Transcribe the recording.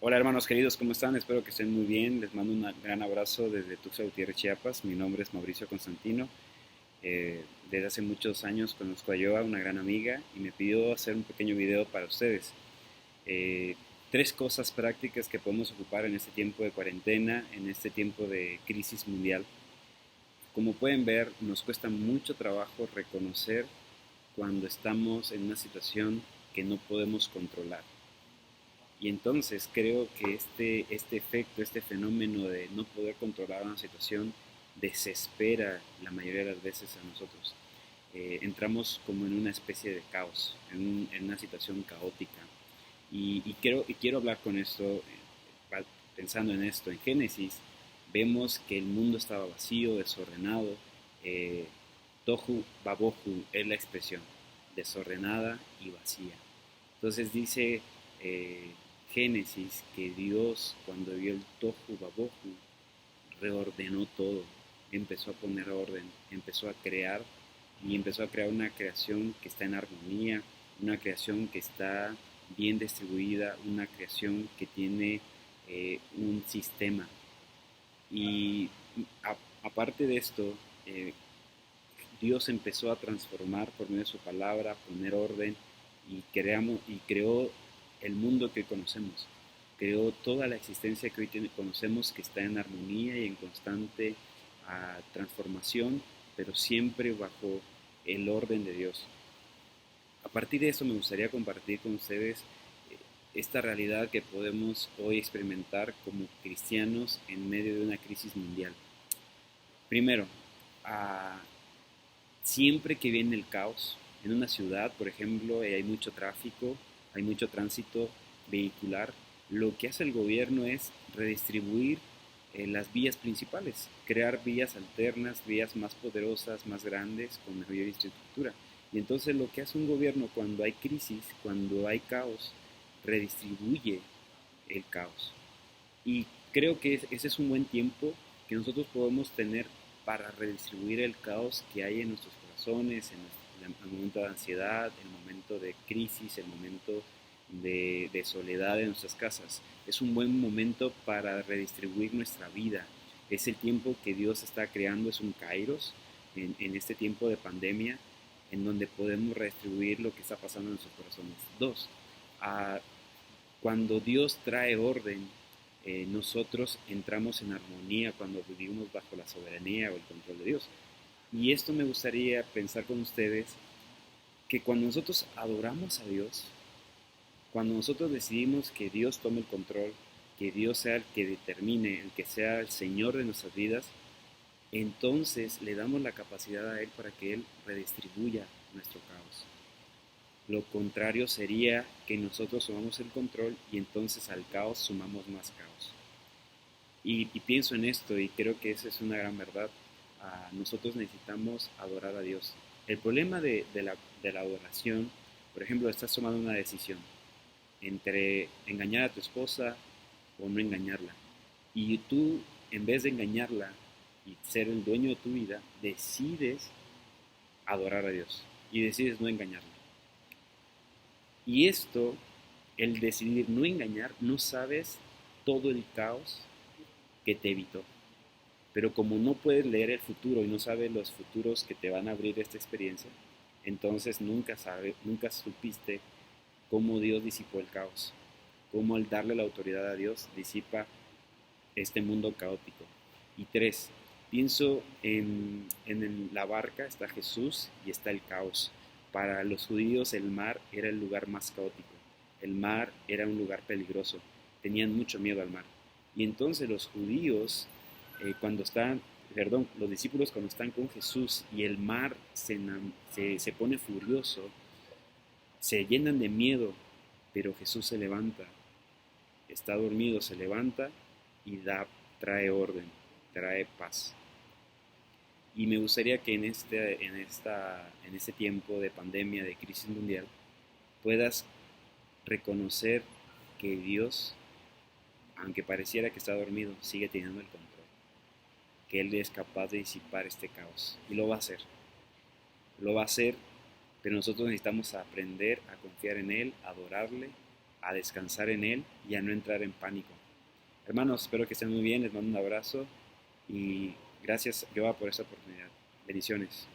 Hola hermanos queridos, ¿cómo están? Espero que estén muy bien. Les mando un gran abrazo desde Tuxtla Gutiérrez, Chiapas. Mi nombre es Mauricio Constantino. Desde hace muchos años conozco a Joa, una gran amiga, y me pidió hacer un pequeño video para ustedes. Eh, Tres cosas prácticas que podemos ocupar en este tiempo de cuarentena, en este tiempo de crisis mundial. Como pueden ver, nos cuesta mucho trabajo reconocer cuando estamos en una situación que no podemos controlar. Y entonces creo que este efecto, este fenómeno de no poder controlar una situación desespera la mayoría de las veces a nosotros. Entramos como en una especie de caos, en una situación caótica. Y quiero hablar con esto, pensando en esto. En Génesis vemos que el mundo estaba vacío, desordenado. eh, Tohu Babohu es la expresión, desordenada y vacía. Entonces dice eh, Génesis que Dios, cuando vio el Tohu Babohu, reordenó todo, empezó a poner orden, empezó a crear y empezó a crear una creación que está en armonía, una creación que está bien distribuida, una creación que tiene un sistema. Y aparte de esto, eh, Dios empezó a transformar por medio de su palabra, a poner orden y creó el mundo que hoy conocemos. Creó toda la existencia que hoy conocemos que está en armonía y en constante transformación, pero siempre bajo el orden de Dios. A partir de eso me gustaría compartir con ustedes esta realidad que podemos hoy experimentar como cristianos en medio de una crisis mundial. Primero, a siempre que viene el caos, en una ciudad, por ejemplo, hay mucho tráfico, hay mucho tránsito vehicular, lo que hace el gobierno es redistribuir las vías principales, crear vías alternas, vías más poderosas, más grandes, con mayor infraestructura. Y entonces lo que hace un gobierno cuando hay crisis, cuando hay caos, redistribuye el caos. Y creo que ese es un buen tiempo que nosotros podemos tener para redistribuir el caos que hay en nuestros corazones, en el momento de ansiedad, el momento de crisis, el momento de soledad en nuestras casas. Es un buen momento para redistribuir nuestra vida. Es el tiempo que Dios está creando, es un kairos en este tiempo de pandemia, en donde podemos redistribuir lo que está pasando en nuestros corazones. Dos, a cuando Dios trae orden, nosotros entramos en armonía cuando vivimos bajo la soberanía o el control de Dios. Y esto me gustaría pensar con ustedes, que cuando nosotros adoramos a Dios, cuando nosotros decidimos que Dios tome el control, que Dios sea el que determine, el que sea el Señor de nuestras vidas, entonces le damos la capacidad a Él para que Él redistribuya nuestro caos. Lo contrario sería que nosotros sumamos el control y entonces al caos sumamos más caos. Y pienso en esto y creo que esa es una gran verdad. Nosotros necesitamos adorar a Dios. El problema de la adoración, por ejemplo, estás tomando una decisión entre engañar a tu esposa o no engañarla. Y tú, en vez de engañarla y ser el dueño de tu vida, decides adorar a Dios y decides no engañarla. Y esto, el decidir no engañar, no sabes todo el caos que te evitó. Pero como no puedes leer el futuro y no sabes los futuros que te van a abrir esta experiencia, entonces nunca supiste cómo Dios disipó el caos, cómo al darle la autoridad a Dios disipa este mundo caótico. Y tres, pienso en la barca está Jesús y está el caos. Para los judíos el mar era el lugar más caótico, el mar era un lugar peligroso, tenían mucho miedo al mar. Y entonces los judíos, cuando están, perdón, los discípulos cuando están con Jesús y el mar se pone furioso, se llenan de miedo, pero Jesús se levanta, está dormido, se levanta y trae orden, trae paz. Y me gustaría que en este tiempo de pandemia, de crisis mundial, puedas reconocer que Dios, aunque pareciera que está dormido, sigue teniendo el control, que Él es capaz de disipar este caos. Y lo va a hacer, pero nosotros necesitamos aprender a confiar en Él, adorarle a descansar en Él y a no entrar en pánico. Hermanos, espero que estén muy bien, les mando un abrazo y gracias, Joa, por esta oportunidad. Bendiciones.